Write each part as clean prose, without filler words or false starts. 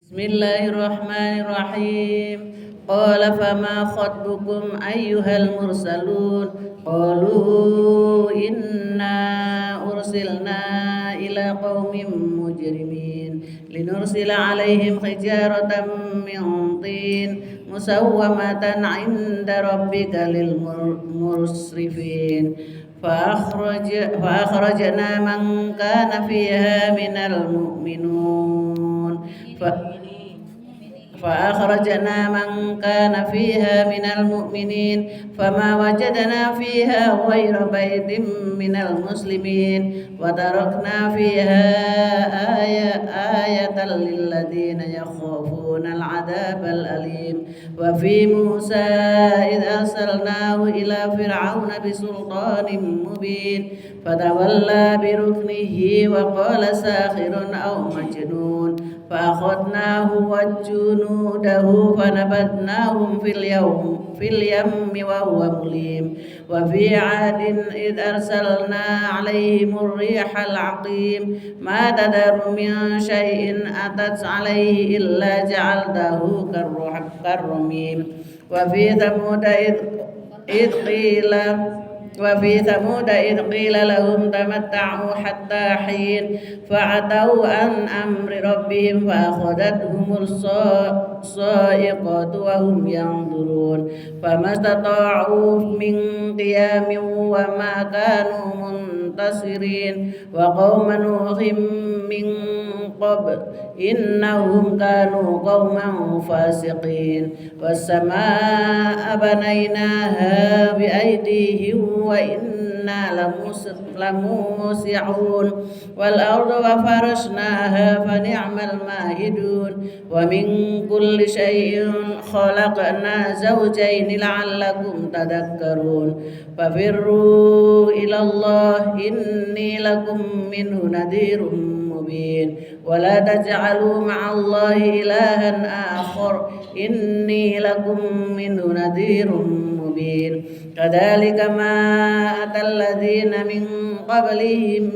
بسم الله الرحمن الرحيم. قال فما خطبكم أيها المرسلون؟ قالوا إنا أرسلنا إلى قوم مجرمين لنرسل عليهم حجارة من طين مسومة عند ربك للمسرفين فأخرجنا من كان فيها من المؤمنون فأخرجنا من كان فيها من المؤمنين فما وجدنا فيها غير بيت من المسلمين وتركنا فيها آية للذين يخافون العذاب الأليم. وفي موسى إذ أرسلناه إلى فرعون بسلطان مبين فتولى بركنه وقال ساحر أو مجنون فأخذناه وجنوده فنبذناهم في اليم وهو مليم. وفي عاد إذ أرسلنا عليهم الريح العقيم ما تذر من شيء أتت عليه إلا جعلته كالرميم. وفي ثمود إذ قيل لهم تمتعوا حتى حين فعتوا عن أمر ربهم فأخذتهم الصاعقة وهم ينظرون فما استطاعوا من قيام وما كانوا منتصرين. وقوم نوح من قبل إنهم كانوا قوما فاسقين. والسماء بنيناها بأيديهم وإنا لموسعون والأرض وفرشناها فنعم الماهدون. ومن كل شيء خلقنا زوجين لعلكم تذكرون. ففروا إلى الله إني لكم منه نذير مبين. ولا تجعلوا مع الله إلها آخر إني لكم منه نذير مبين. كذلك ما أتى الذين من قبلهم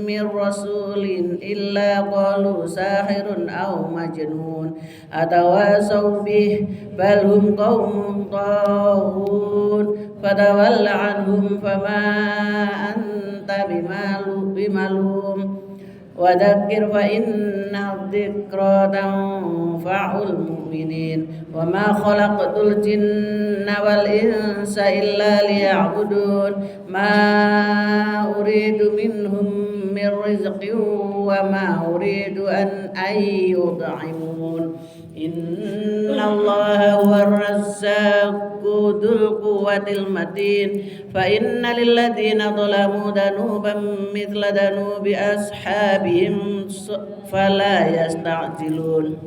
من رسول إلا قالوا ساحر أو مجنون أتواصوا به بل هم قوم طاغون فتول عنهم فما أنت بملوم وذكر فإن الذكرى تنفع المؤمنين. وما خلقت الجن والإنس إلا ليعبدون ما أريد منهم من رزق وما أريد أن يطعمون إن الله هو الرزاق ذو القوة المتين. فإن للذين ظلموا ذنوبا مثل ذنوب أصحابهم فلا يستعجلون.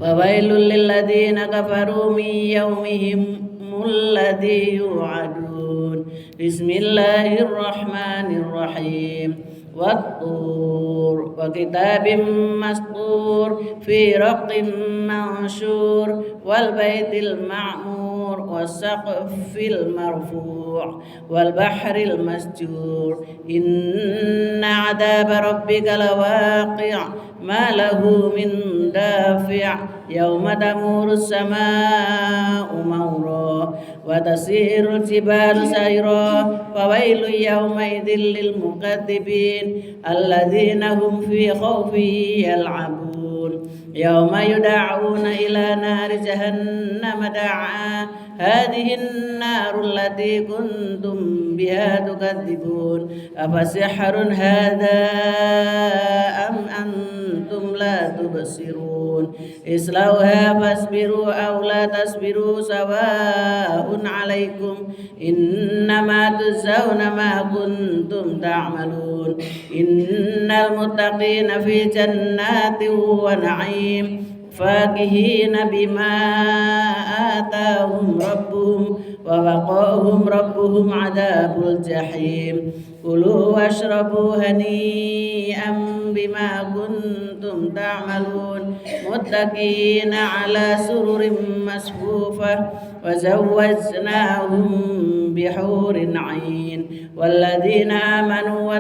وويل للذين كفروا من يومهم الذي يوعدون. بسم الله الرحمن الرحيم. والطور وكتاب مسطور في رق منشور والبيت المعمور والسقف المرفوع والبحر المسجور إن عذاب ربك لواقع ما له من دافع يوم تمور السماء مورا وتسير الجبال سيرا فويل يومئذ للمكذبين الذين هم في خوف يلعبون. يوم يدعون إلى نار جهنم دعا هذه النار التي كنتم بها تكذبون أفسحر هذا أم أنتم لا تبصرون اصلوها فاصبروا أو لا تصبروا سواء عليكم إنما تجزون ما كنتم تعملون. إن المتقين في جنات ونعيم فاكهين بما آتاهم ربهم ووقاهم ربهم عذاب الجحيم. كلوا واشربوا هنيئا بما كنتم تعملون متكئين على سرر مصفوفة وزوجناهم بحور عين. والذين آمنوا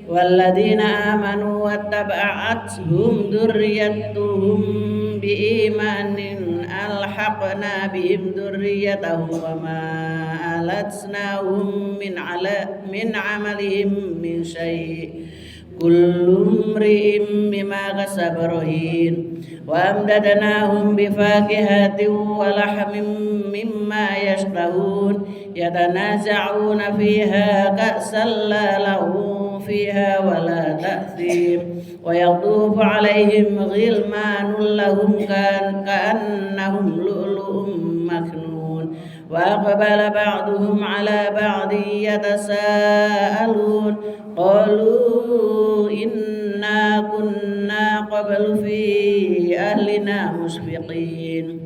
والذين آمنوا واتبعتهم ذريتهم بإيمان ألحقنا بهم ذريتهم وما ألتناهم من عملهم من شيء كل امرئ بما كسب رهين وأمددناهم بفاكهة ولحم مما يشتهون يتنازعون فيها كأسا لا لغو فيها ولا تأثيم ويطوف عليهم غلمان لهم كأنهم لؤلؤ مكنون وأقبل بعضهم على بعض يتساءلون قالوا إنا كنا قبل في أهلنا مشفقين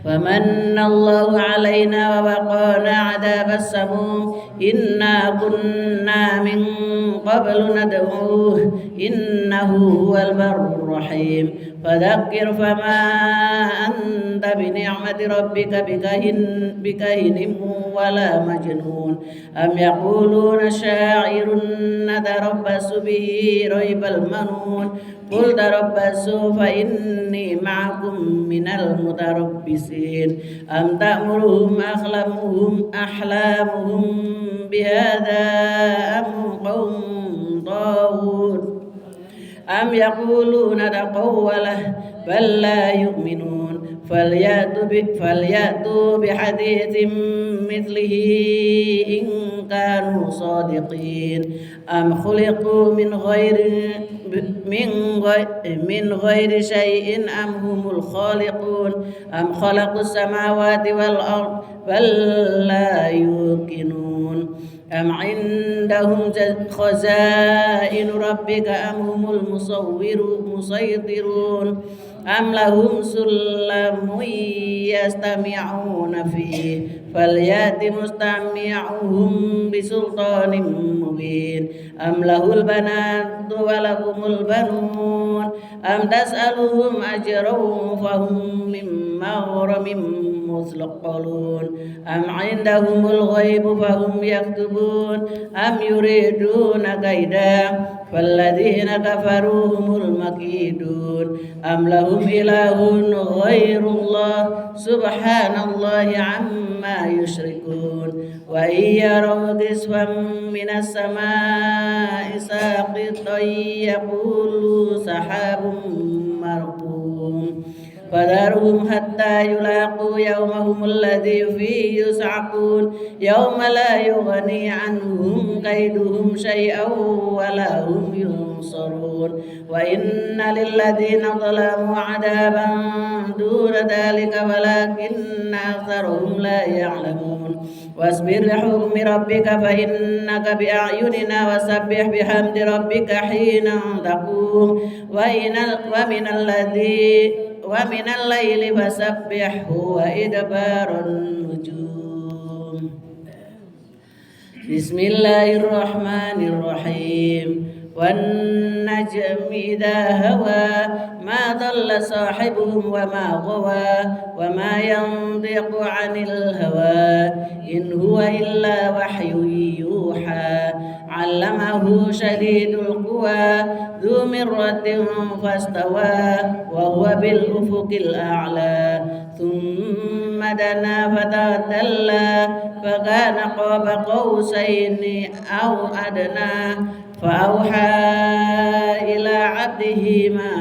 فمن الله علينا ووقانا عذاب السموم إنا كنا من قبل ندعوه إنه هو البر الرحيم فذكر فما أنت بنعمة ربك بكهن ولا مجنون أم يقولون شاعر نتربص به ريب المنون قل تربصوا فإني معكم من المتربصين أم تأمرهم أحلامهم بهذا أم قوم طاغون أم يقولون تقوله بل لا يؤمنون فليأتوا بحديث مثله إن كانوا صادقين أم خلقوا من غير شيء أم هم الخالقون أم خلقوا السماوات والأرض بل لا يوقنون أم عندهم خزائن ربك أم هم المسيطرون أم لهم سلم يستمعون فيه فليأت مستمعهم بسلطان مبين أم له البنات ولكم البنون أم تسألهم أجرا فهم من مغرم مثقلون أم عندهم الغيب فهم يكتبون أم يريدون كيدا فالذين كفروا هم المكيدون أم لهم إله غير الله سبحان الله عما يشركون وإن يروا كسفا من السماء ساقطا يقولوا سحاب مركوم فذرهم حتى يلاقوا يومهم الذي فيه يصعقون يوم لا يغني عنهم كيدهم شيئا ولا هم ينصرون وإن للذين ظلموا عذابا دون ذلك ولكن أكثرهم لا يعلمون واصبر لحكم ربك فإنك بأعيننا وسبح بحمد ربك حين تقوم ومن الليل فسبحه وإدبار النجوم بسم الله الرحمن الرحيم والنجم إذا هوى ما ضل صاحبهم وما غوى وما ينطق عن الهوى إن هو إلا وحي يوحى علمه شديد القوى ذو مرة فاستوى وهو بالأفق الأعلى ثم دنا فتدلى فكان قاب قوسين أو أدنى فأوحى إلى عبده ما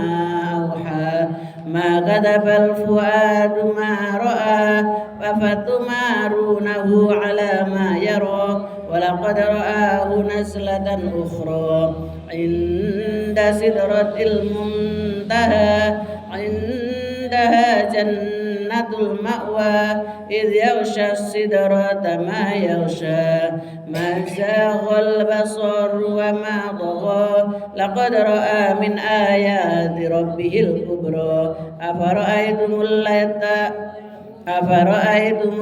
أوحى ما كذب الفؤاد ما رأى أفتمارونه على ما يرى ولقد رآه نزلة أخرى عند سدرة المنتهى عندها جنة المأوى إذ يغشى السدرة ما يغشى ما زاغ البصر وما طغى لقد رأى من آيات ربه الكبرى أفرأيتم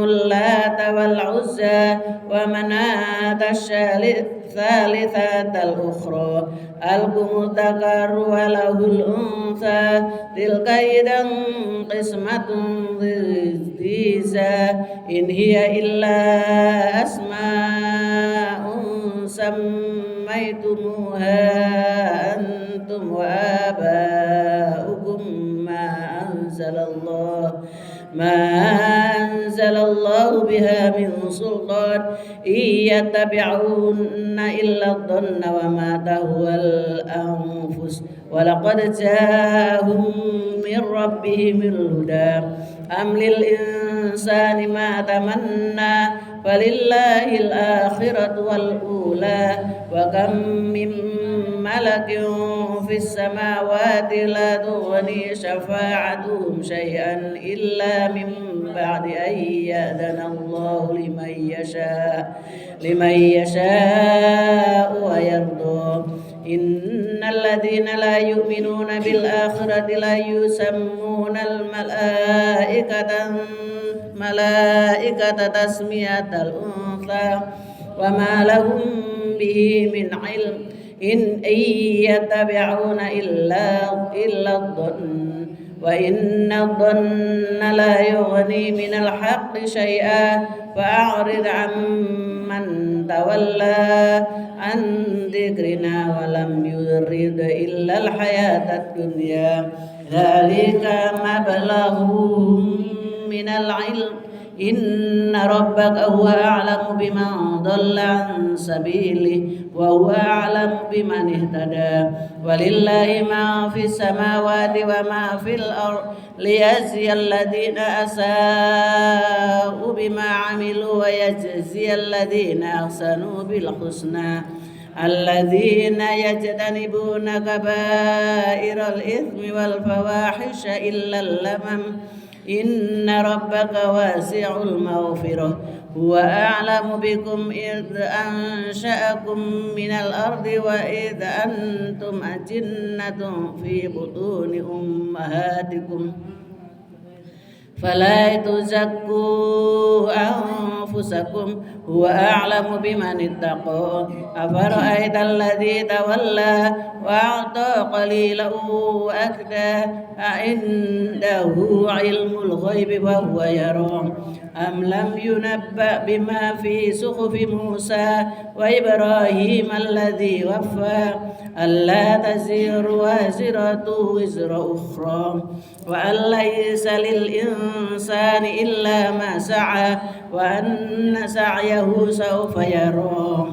اللات والعزى ومناة الثالثة الأخرى ألكم الذكر وله الأنثى تلك إذا قسمة ضيزى إن هي إلا أسماء سميتموها سميتموها أنتم وآباؤكم ما أنزل الله بها من سلطان إن يتبعون إلا الظن وما تهوى الأنفس ولقد جاءهم من ربهم الهدى أم للإنسان ما تمنى فلله الآخرة والأولى وكم من ملك في السماوات لا تغني شفاعتهم شيئا إلا من بعد أن يأذن الله لمن يشاء ويرضى إن الذين لا يؤمنون بالآخرة لا يسمون الملائكة تسمية الأنثى وما لهم به من علم إن يتبعون إلا الظن وإن الظن لا يغني من الحق شيئا فأعرض عن من تولى عن ذكرنا ولم يرد إلا الحياة الدنيا ذلك مبلغهم من العلم إن ربك هو أعلم بمن ضل عن سبيله وهو أعلم بمن اهتدى ولله ما في السماوات وما في الأرض ليجزي الذين أساءوا بما عملوا ويجزي الذين أحسنوا بالحسنى الذين يجتنبون كبائر الإثم والفواحش إلا اللمم إن ربك واسع المغفرة هو أعلم بكم إذ أنشأكم من الأرض وإذ أنتم أجنة في بطون أمهاتكم فلا تزكوا أنفسكم هو أعلم بمن اتقى أفرأيت الذي تولى وأعطى قليلا وأكدى أعنده علم الغيب وهو يرى أم لم ينبأ بما في صحف موسى وإبراهيم الذي وفى ألا تزر وازرة وزر أخرى وأن ليس للإنسان إلا ما سعى وأن سعيه سوف يرى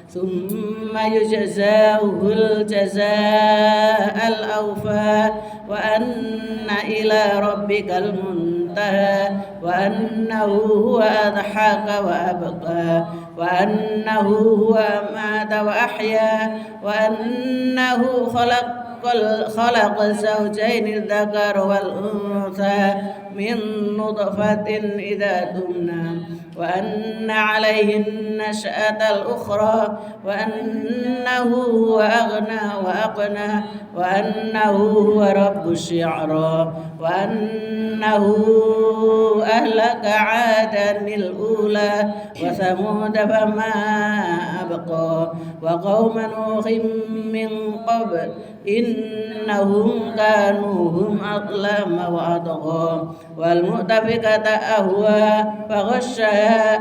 ثم يجزاه الجزاء الأوفى وأن إلى ربك المنتهى وأنه هو أضحك وأبقى وأنه هو أمات وأحيا وأنه خلق الزوجين الذكر والأنثى من نطفة إذا تمنى وأن عليه النشأة الأخرى وأنه هو أغنى وأقنى وأنه هو رب الشعرى وأنه أهلك عادا الأولى وثمود فما أبقى وقوم نوح من قبل إنهم كانوا هم أظلم وأطغى والمؤتفكة أهوى فغشاها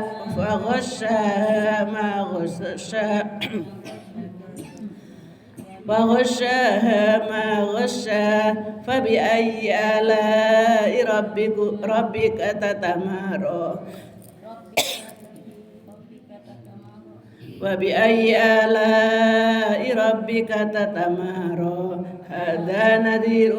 ما غشاها فبأي آلاء ربك تتمارى وبأي آلاء ربك تتمارى هذا نذير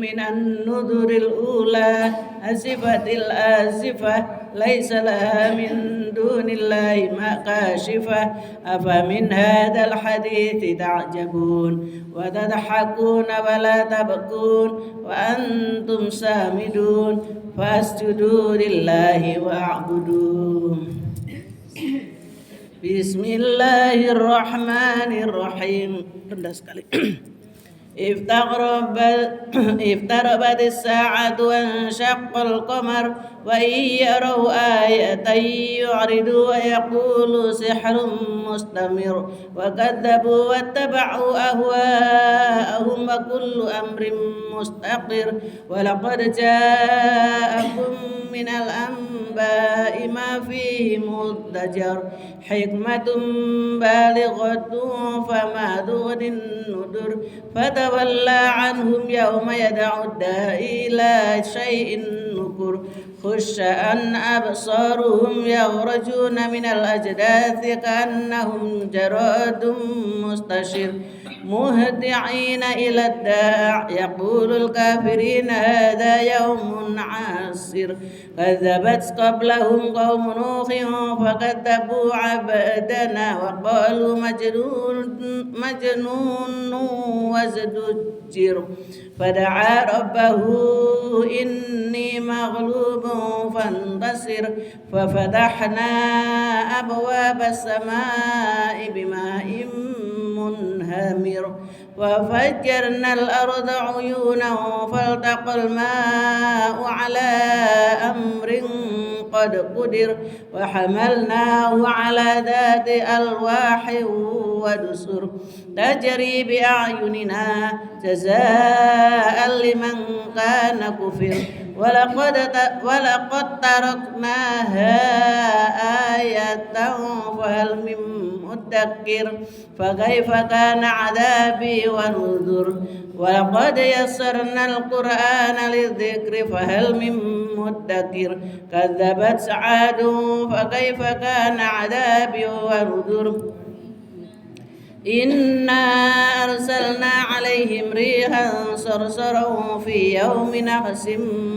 من النذر الأولى أزفت الآزفة ليس لها من دون الله كاشفة أفمن هذا الحديث تعجبون وتضحكون ولا تبكون وأنتم سامدون فاسجدوا لله واعبدوا بسم الله الرحمن الرحيم. Rendah sekali. افتربت الساعة وانشق القمر وإن يروا آية يعرضوا ويقولوا سحر مستمر وكذبوا واتبعوا أهواءهم وكل أمر مستقر ولقد جاءكم من الأنباء ما فيه مزدجر حكمة بالغة فما تغني النذر فتولى عنهم يوم يدعو الداعي إلى شيء نكر خش عن أبصارهم يخرجون من الأجداث كأنهم جراد مستشر مهطعين إلى الداع يقول الكافرين هذا يوم عسر كذبت قبلهم قوم نوح فكذبوا عبدنا وقالوا مجنون وازدجر فدعا ربه إني مغلوب فانتصر ففتحنا أبواب السماء بماء منهمر وفجرنا الأرض عيونا فالتقى الماء على أمر قد قدر وحملناه على ذات ألواح ودسر تجري بأعيننا جزاء لمن كان كفر ولقد تركناها آية فهل من مدكر فكيف كان عذابي ونذر ولقد يسرنا القرآن للذكر فهل من مدكر كذبت عاد فكيف كان عذابي ونذر إنا أرسلنا عليهم ريحا صرصرا في يوم نحس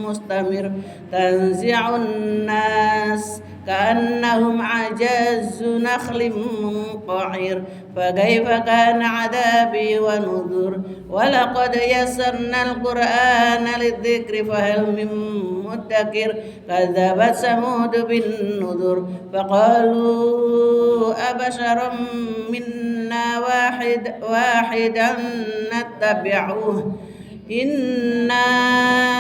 مستمر تنزع الناس كأنهم أعجاز نخل منقعر فكيف كان عذابي ونذر ولقد يسرنا القرآن للذكر فهل من مدكر كذبت ثمود بالنذر فقالوا أبشرا منا واحدا نتبعه إنا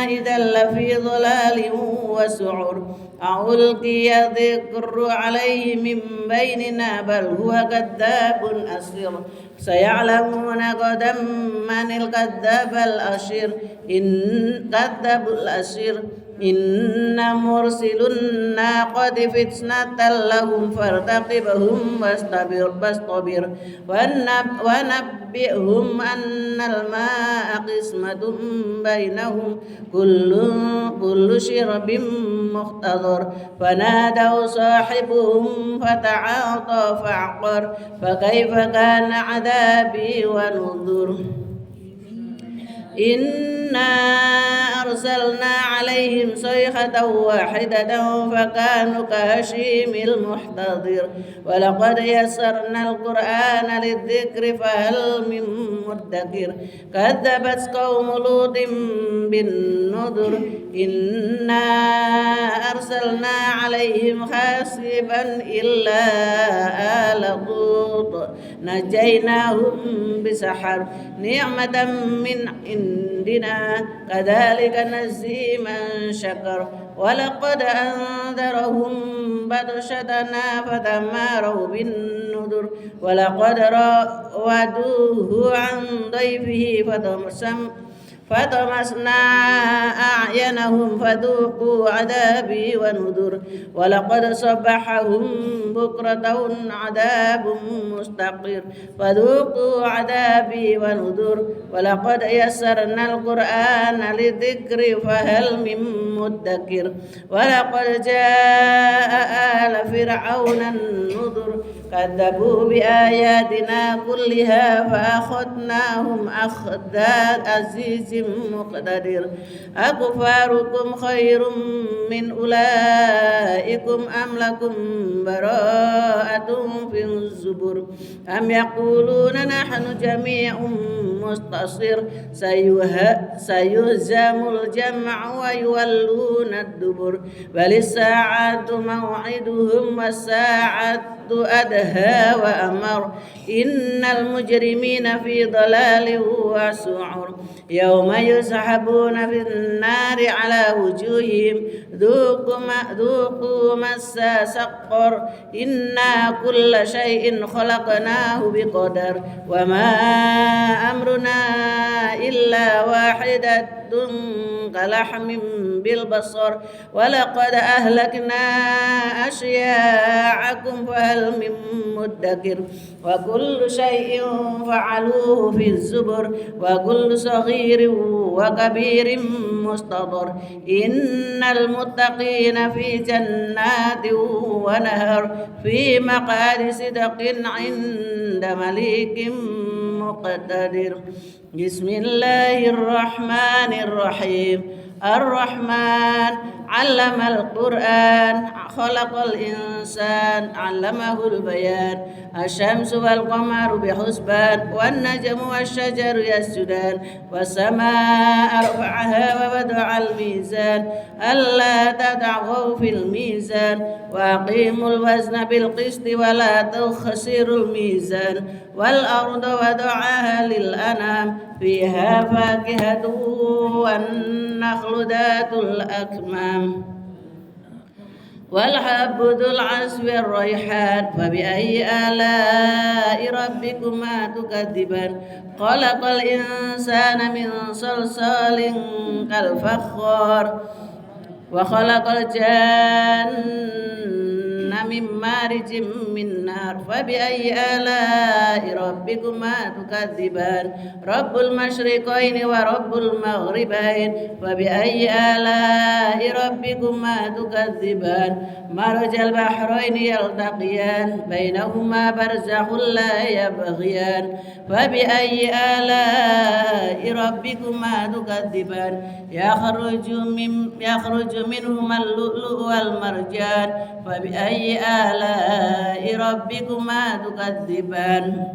إذا لفي ضلال وسعر ألقي الذكر عليه من بيننا بل هو كذاب أشر سيعلمون غدا من الكذاب الأشر إن مرسل الناقة فتنة لهم فارتقبهم واصطبر ونبئهم أن الماء قسمة بينهم كل شرب مختضر فنادوا صاحبهم فتعاطى فعقر فكيف كان عذابي ونذر إنا أرسلنا عليهم صيحة واحدة فكانوا كهشيم المحتضر ولقد يسرنا القرآن للذكر فهل من مدكر كذبت قوم لوط بالنذر إنا أرسلنا عليهم حاسبا إلا آل لوط نجيناهم بسحر نعمة من عندنا كذلك نجزي من شكر ولقد أنذرهم بطشتنا فتماروا بالنذر ولقد راودوه عن ضيفه فطمسنا أعينهم فذوقوا عذابي ونذر ولقد صبحهم بكرة عذاب مستقر فذوقوا عذابي ونذر ولقد يسرنا القرآن للذكر فهل من مدكر ولقد جاء آل فرعون النذر كذبوا بآياتنا كلها فأخذناهم أخذ عزيز مقتدر أكفاركم خير من أولئكم أم لكم براءة في الزبر أم يقولون نحن جميع مستصر سيهزم الجمع ويولون الدبر بل الساعة موعدهم والساعة أدهى وأمر إن المجرمين في ضلال وسعر يوم يسحبون في النار على وجوههم ذوقوا مس سقر إنا كل شيء خلقناه بقدر وما أمرنا إلا واحدة كلحم بالبصر ولقد أهلكنا أشياعكم فهل من مدكر وكل شيء فعلوه في الزبر وكل صغير وكبير مستطر إن المتقين في جنات ونهر في مقعد صدق عند مليك مقتدر بسم الله الرحمن الرحيم الرحمن علم القرآن خلق الإنسان علمه البيان الشمس والقمر بحسبان والنجم والشجر يسجدان والسماء رفعها ووضع الميزان ألا تطغوا في الميزان وأقيموا الوزن بالقسط ولا تخسروا الميزان والأرض وضعها للأنام فيها فاكهة والنخل ذات الأكمام والحب ذو العصف الريحان فبأي آلاء ربكما تكذبان خلق الإنسان من صلصال كالفخار وخلق الجن من مارج من نار فبأي آلاء ربكما تكذبان رب المشرقين ورب المغربين فبأي آلاء ربكما تكذبان مرج البحرين يلتقيان بينهما برزخ لا يبغيان فبأي آلاء ربكما تكذبان يخرج منهما اللؤلؤ والمرجان فبأي آلاء ربكما تكذبان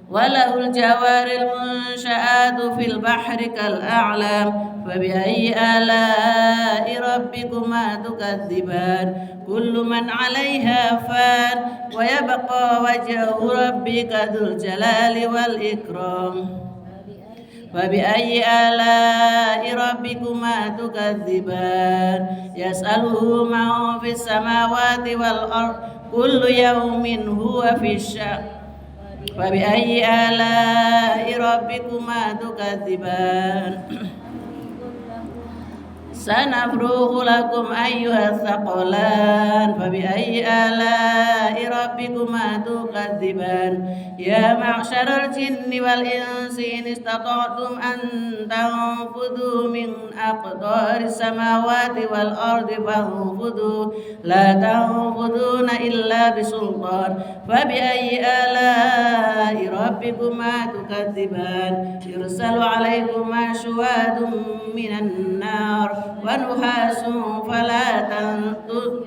وله الجوار المنشآت في البحر كالأعلام فبأي آلاء ربكما تكذبان كل من عليها فان ويبقى وجه ربك ذو الجلال والإكرام فبأي آلاء ربكما تكذبان يسأله من في السماوات والأرض كل يوم هو في الشأن فبأي آلاء ربكما تكذبان سنفرغ لكم أيها الثقلان فبأي آلاء ربكما تكذبان يا معشر الجن والإنس إن استطعتم أن تنفذوا من أقطار السماوات والأرض فانفذوا لا تنفذون إلا بسلطان فبأي آلاء ربكما تكذبان يرسل عليكما شواظ من النار ونحاس فلا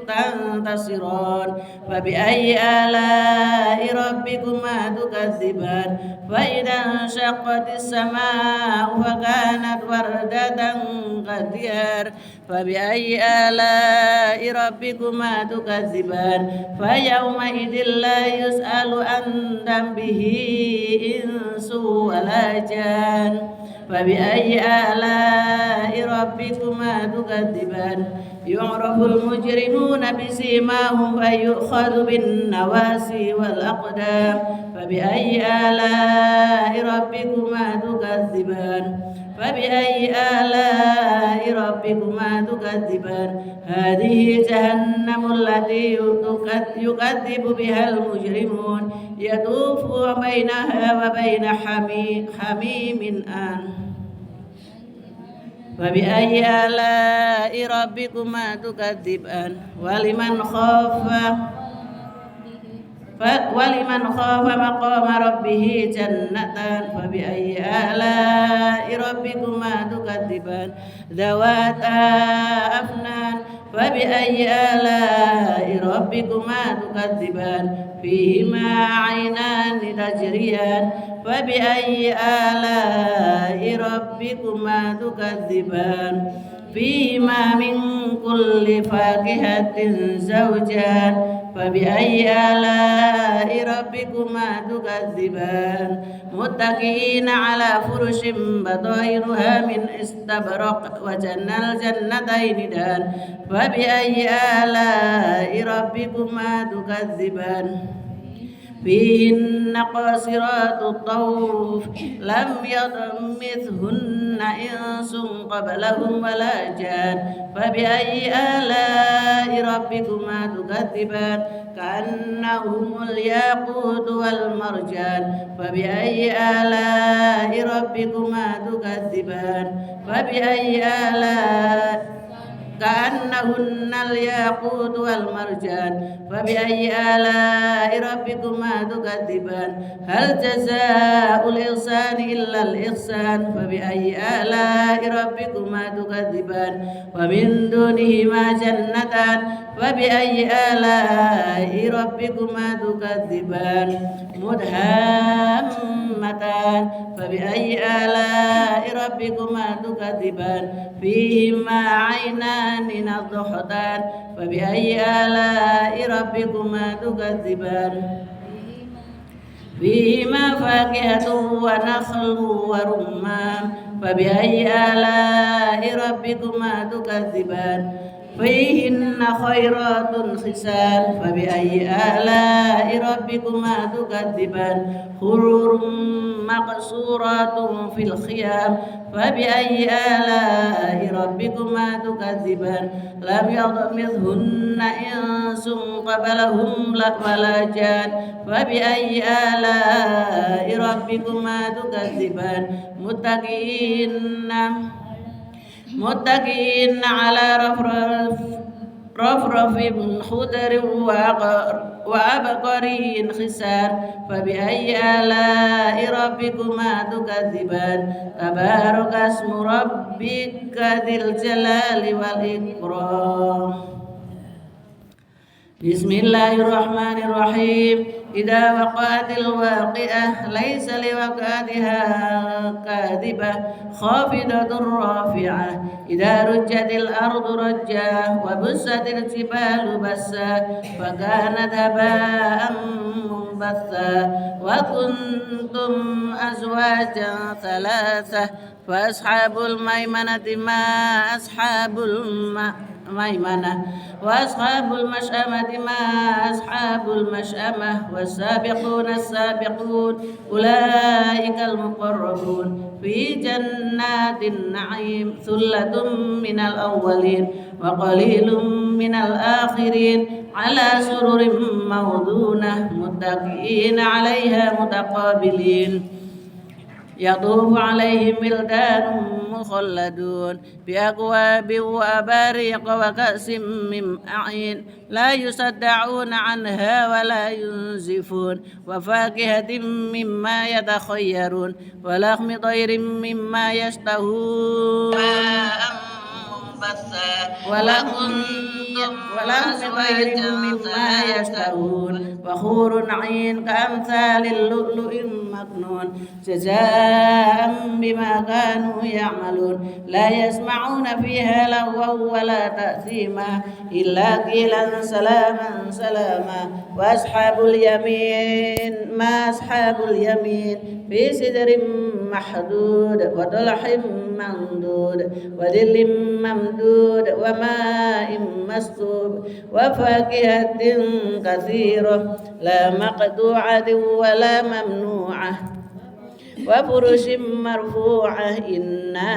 تنتصران فبأي آلاء ربكما تكذبان فإذا انشقت السماء فكانت وردة كالدهر فبأي آلاء ربكما تكذبان فيومئذ لا يسأل عن ذنبه إنس ولا جان فبأي آلاء ربكما تكذبان يعرف المجرمون بسيماهم فيؤخذ بالنواسي والأقدام فبأي آلاء ربكما تكذبان فبأي آلاء ربكما تكذبان هذه جهنم التي يكذب بها المجرمون يطوف بينها وبين حميم آن فبأي آلاء ربكما تكذبان ولمن خاف مقام ربه جنتان فبأي آلاء ربكما تكذبان ذواتا أفنان فبأي آلاء ربكما تكذبان فيهما عينان تجريان فبأي آلاء ربكما تكذبان فيهما من كل فاكهة زوجان فبأي آلاء ربكما تكذبان متكئين على فرش بطائرها من استبرق وجنى الجنتين دان فبأي آلاء ربكما تكذبان فيهن قاصرات الطرف لم يطمثهن إنس قبلهم ولا جان فبأي آلاء ربكما تكذبان كأنهم الياقوت والمرجان فبأي آلاء ربكما تكذبان فبأي آلاء كأنهن الياقوت والمرجان فبأي آلاء ربكما تكذبان هل جزاء الإحسان إلا الإحسان فبأي آلاء ربكما تكذبان ومن دونهما جنتان فبأي آلاء ربكما تكذبان مدهامتان فبأي آلاء ربكما تكذبان فيهما عينان نضحتان فبأي آلاء ربكما تكذبان فيهما فاكهة ونخل ورمان فبأي آلاء ربكما تكذبان فيهن خيرات حسان فبأي آلاء ربكما تكذبان حور مقصورات في الخيام فبأي آلاء ربكما تكذبان لم يطمثهن إنس قبلهم ولا جان فبأي آلاء ربكما تكذبان متكئين على رفرف خضر وعبقري خسار فبأي آلاء ربكما تكذبان تبارك اسم ربك ذي الجلال والإكرام بسم الله الرحمن الرحيم إذا وقعت الواقعة ليس لوقعتها كاذبة خافضة رافعة إذا رجت الأرض رجا وبست الجبال بسا فكانت هباء منبثا وكنتم أزواجا ثلاثة فأصحاب الميمنة ما أصحاب الميمنة وأصحاب المشأمة ما أصحاب المشأمة والسابقون السابقون أولئك المقربون في جنات النعيم ثلة من الأولين وقليل من الآخرين على سرر موضونة متكئين عليها متقابلين يطوف عليهم ولدان مخلدون بأكواب وأباريق وكأس من معين لا يصدعون عنها ولا ينزفون وفاكهة مما يتخيرون ولحم طير مما يشتهون ولكم غير مما يشتهون وحور عين كأمثال اللؤلؤ المكنون جزاء بما كانوا يعملون لا يسمعون فيها لغوا ولا تأثيما إلا قيلا سلاما سلاما وأصحاب اليمين ما أصحاب اليمين في سدر محدود وطلح ممدود وظل ممدود وماء مسكوب وفاكهة كثيرة لا مقطوعة ولا ممنوعة وفرش مرفوعة إنا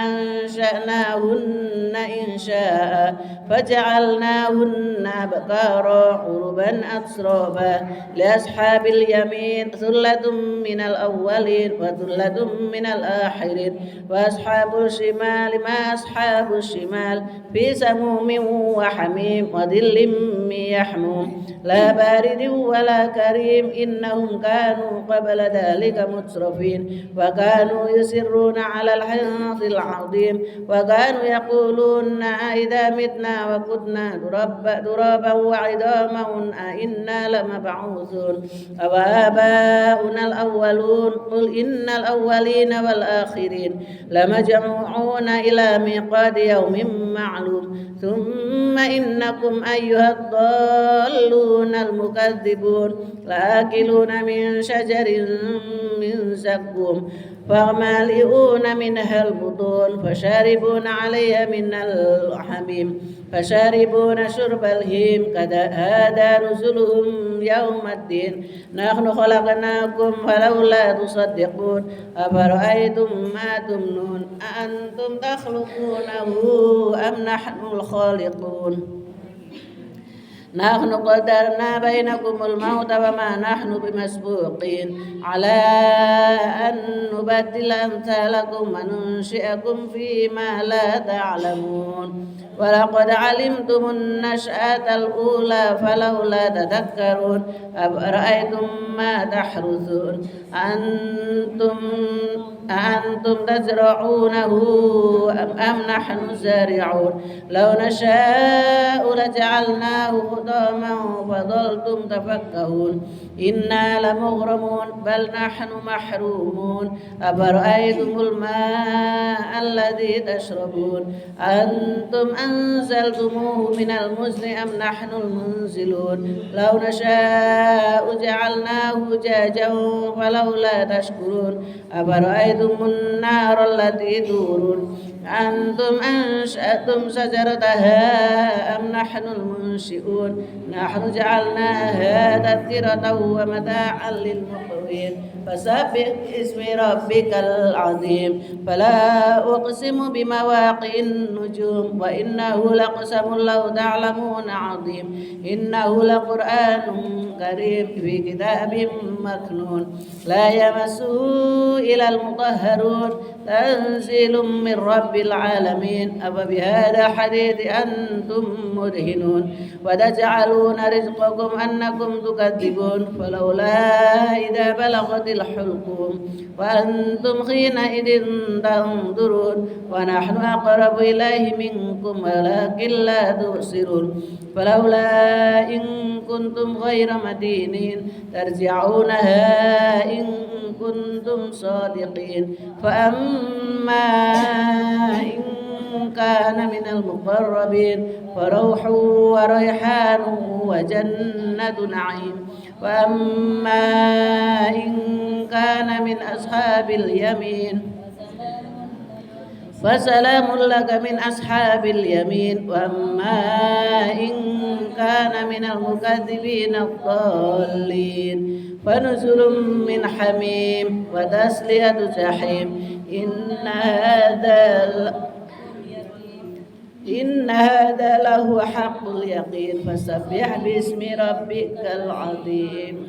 أنشأناهن إنشاء فجعلناهن أبكارا عربا أترابا لأصحاب اليمين ثلة من الأولين وثلة من الآخرين وأصحاب الشمال ما أصحاب الشمال في سموم وحميم وظل من يحموم لا بارد ولا كريم إنهم كانوا قبل ذلك مترفين المبين وكانوا يصرون على الحنث العظيم وكانوا يقولون إذا متنا وكنا ترابا وعظاما أئنا لمبعوثون أوآباؤنا الأولون قل إن الأولين والآخرين لمجموعون إلى ميقات يوم معلوم ثم إنكم أيها الضالون المكذبون لآكلون من شجر من زقوم فمالئون منها البطون فشاربون عليها من الحميم فشاربون شرب الهيم هذا نزلهم يوم الدين نحن خلقناكم فلولا تصدقون أفرأيتم ما تمنون أأنتم تخلقونه أم نحن الخالقون نحن قدرنا بينكم الموت وما نحن بمسبوقين على أن نبدل أمثالكم وننشئكم فيما لا تعلمون ولقد علمتم النشأة الأولى فلولا تذكرون أفرأيتم ما تحرثون أأنتم تزرعونه أم نحن الزارعون لو نشاء لجعلناه خطاما فظلتم تفكهون إنا لمغرمون بل نحن محرومون أفرأيتم الماء الذي تشربون أنتم أنزلتموه من المزن أم نحن المنزلون لو نشاء جعلناه جاجا فلولا تشكرون أفرأيتم النار التي تورون أنتم أنشأتم شجرتها أم نحن المنشئون نحن جعلناها تذكرة ومتاعا للمقوين فسبح باسم ربك العظيم فلا أقسم بمواقع النجوم وإنه لقسم لو تعلمون عظيم إنه لقرآن كريم في كتاب مكنون لا يمسه إلا المطهرون تنزيل من رب العالمين أفبهذا حديث أنتم مدهنون وتجعلون رزقكم أنكم تكذبون فلولا إذا بلغت الحلقوم وأنتم حينئذ تنظرون ونحن أقرب إليه منكم ولكن لا تبصرون فلولا إن كنتم غير مدينين ترجعونها إن كنتم صادقين فأما إن كان من المقربين فروح وريحان وجنة نعيم وأما إن كان من أصحاب اليمين فسلام لك من أصحاب اليمين وأما إن كان من المكذبين الضالين فنزل من حميم وتسلية جحيم إن هذا لهو حق اليقين فسبح باسم ربك العظيم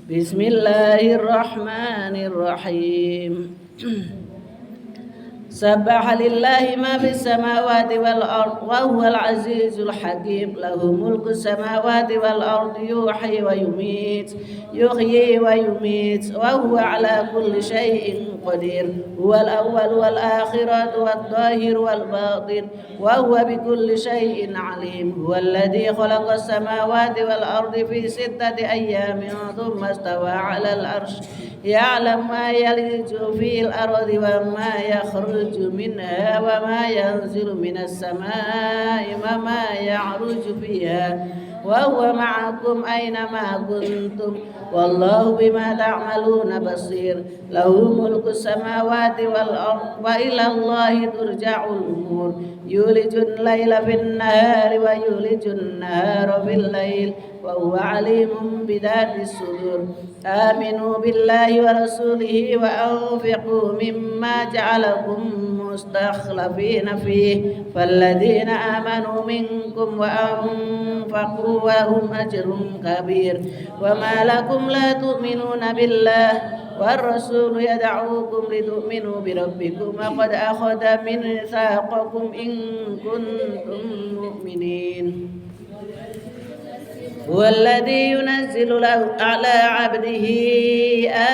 بسم الله الرحمن الرحيم سبح لله ما في السماوات والأرض وهو العزيز الحكيم له ملك السماوات والأرض يحيي ويميت وهو على كل شيء قدير هو الأول والآخر والظاهر والباطن وهو بكل شيء عليم هو الذي خلق السماوات والأرض في 6 أيام ثم استوى على العرش يعلم ما يلج في الأرض وما يخرج منها وما ينزل من السماء وما يعرج فيها وهو معكم أينما كنتم والله بما تعملون بصير له ملك السماوات والأرض وإلى الله ترجع الأمور يولج الليل في النهار ويولج النهار في الليل وهو عليم بذات الصدور آمنوا بالله ورسوله وأنفقوا مما جعلكم مستخلفين فيه فالذين آمنوا منكم وأنفقوا ولهم أجر كبير وما لكم لا تؤمنون بالله والرسول يدعوكم لتؤمنوا بربكم وقد أخذ ميثاقكم إن كنتم مؤمنين هو الذي ينزل على عبده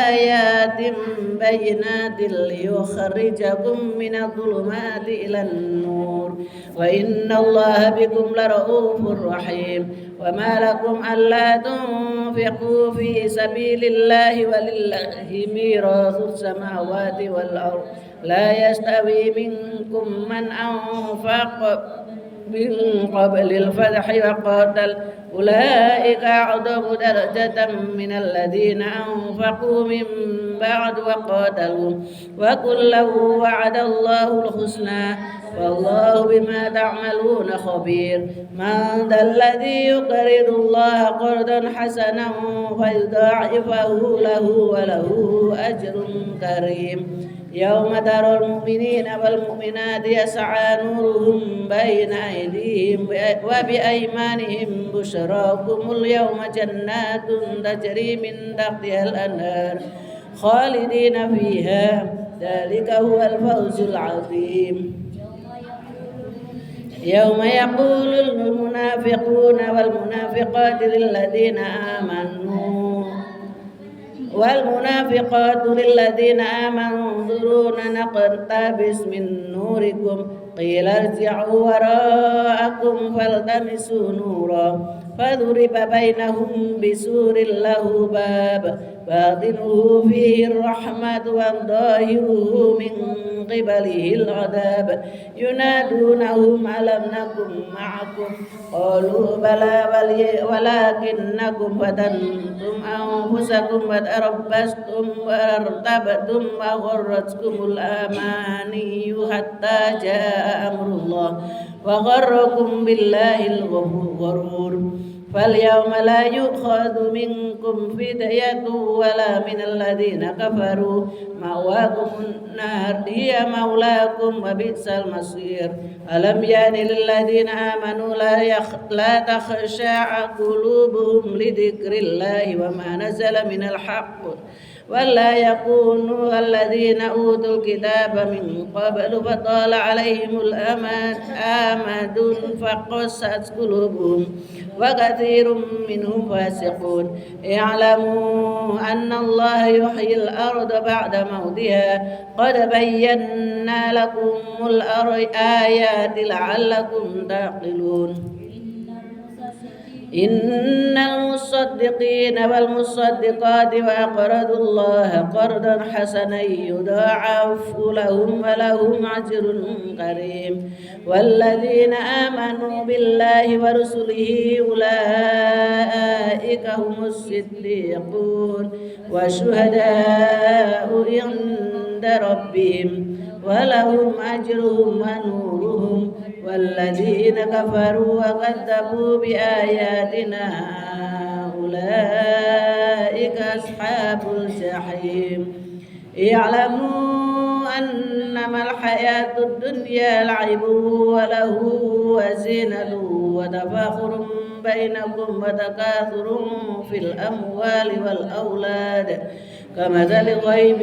آيات بينات ليخرجكم من الظلمات إلى النور وإن الله بكم لرؤوف رحيم وما لكم ألا تنفقوا في سبيل الله ولله ميراث السماوات والأرض لا يستوي منكم من أنفق من قبل الفتح وقاتل أولئك أعظم درجة من الذين أنفقوا من بعد وقاتلوا وكلا وعد الله الحسنى والله بما تعملون خبير من ذا الذي يقرض الله قرضا حسنا فيضاعفه له وله أجر كريم يوم ترى المؤمنين والمؤمنات يسعى نورهم بين أيديهم وبأيمانهم بشراكم اليوم جنات تجري من تحتها الأنهار خالدين فيها ذلك هو الفوز العظيم يوم يقول المنافقون والمنافقات للذين آمنوا انظرونا نقتبس من نوركم قيل ارجعوا وراءكم فالتمسوا نورا فضرب بينهم بسور له باب باطنه فيه الرحمة وظاهره من قبله العذاب ينادونهم ألم نكن معكم قالوا بلى ولكنكم فتنتم أنفسكم وتربصتم وارتبتم وغرتكم الأماني حتى جاء أمر الله وغركم بالله الغرور فاليوم لا يؤخذ منكم فدية ولا من الذين كفروا مأواكم النار هي مولاكم وبئس المصير ألم يأن للذين آمنوا لا تخشع قلوبهم لذكر الله وما نزل من الحق ولا يكونوا الذين أوتوا الكتاب من قبل فطال عليهم الأمد فقست قلوبهم وكثير منهم فاسقون اعلموا أن الله يحيي الأرض بعد موتها قد بينا لكم الآيات لعلكم تعقلون إن المصدقين والمصدقات وأقرضوا الله قرضا حسنا يضاعف لهم ولهم أجر كريم والذين آمنوا بالله ورسله أولئك هم الصديقون والشهداء عند ربهم ولهم أجرهم ونورهم والذين كفروا وكذبوا بآياتنا أولئك أصحاب الجحيم اعلموا أنما الحياة الدنيا لعب وله وزينة وتفاخر بينكم وتكاثر في الأموال والأولاد كمثل غيث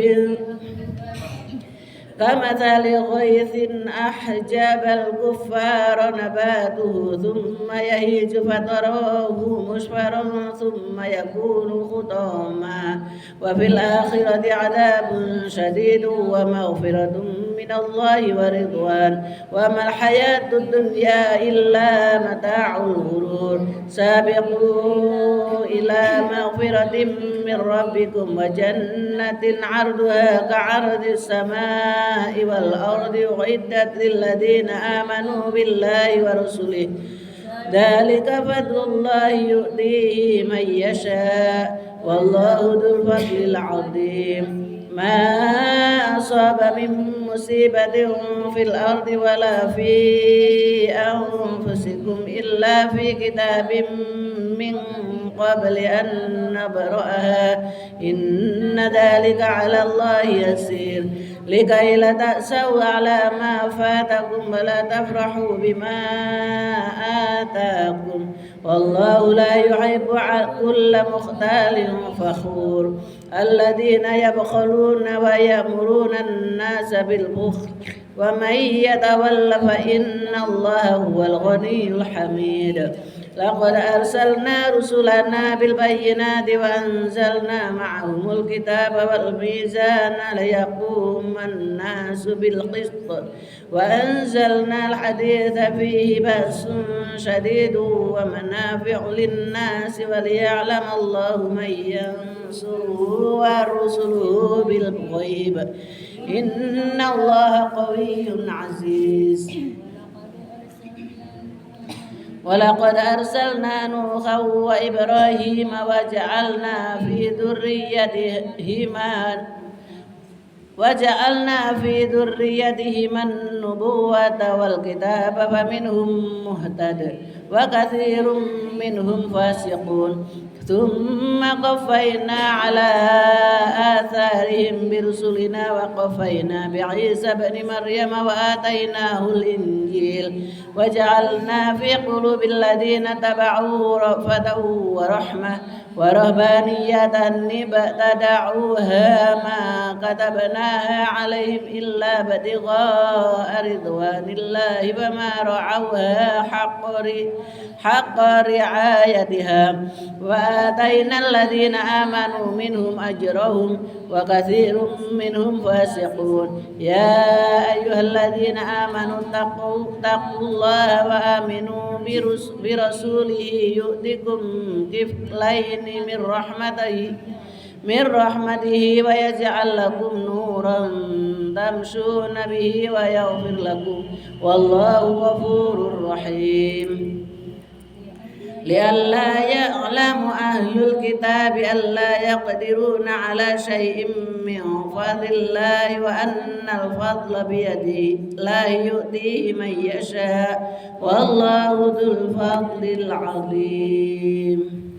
أحجب الكفار نباته ثم يهيج فتراه مصفرا ثم يكون خطاما وفي الآخرة عذاب شديد ومغفرة من الله ورضوان وما الحياة الدنيا إلا متاع الغرور سابقوا إلى مغفرة من ربكم وجنة عرضها كعرض السماء والأرض أعدت للذين آمنوا بالله ورسله ذلك فضل الله يؤتيه من يشاء والله ذو الفضل العظيم ما أصاب من مصيبة في الأرض ولا في أنفسكم إلا في كتاب من قبل أن نبرأها إن ذلك على الله يسير لكي لا تأسوا على ما فاتكم ولا تفرحوا بما آتاكم والله لا يحب كل مختال فخور الذين يبخلون ويأمرون الناس بالبخل ومن يتول فإن الله هو الغني الحميد لقد أرسلنا رسلنا بالبينات وأنزلنا معهم الكتاب والميزان ليقوم الناس بالقسط وأنزلنا الحديث فيه بأس شديد ومنافع للناس وليعلم الله من ينصره ورسله بالغيب إن الله قوي عزيز. ولقد أرسلنا نوحا وإبراهيم وجعلنا في ذريتهما النبوة والكتاب فمنهم مهتد وكثير منهم فاسقون ثم قفينا على آثارهم برسلنا وقفينا بعيسى بن مريم وآتيناه الإنجيل وجعلنا في قلوب الذين تبعوه رأفة ورحمة ورهبانية ابتدعوها ما كتبناها عليهم إلا ابتغاء رضوان الله فما رعوها حق رعايتها وآتينا الذين آمنوا منهم أجرهم وكثير منهم فاسقون. يا أيها الذين آمنوا اتقوا الله وآمنوا برسوله يؤتكم كفلين من رحمته ويجعل لكم نورا تمشون به ويغفر لكم والله غفور رحيم. لئلا يعلم أهل الكتاب ألا يقدرون على شيء من فضل الله وأن الفضل بيد الله يؤتيه من يشاء والله ذو الفضل العظيم.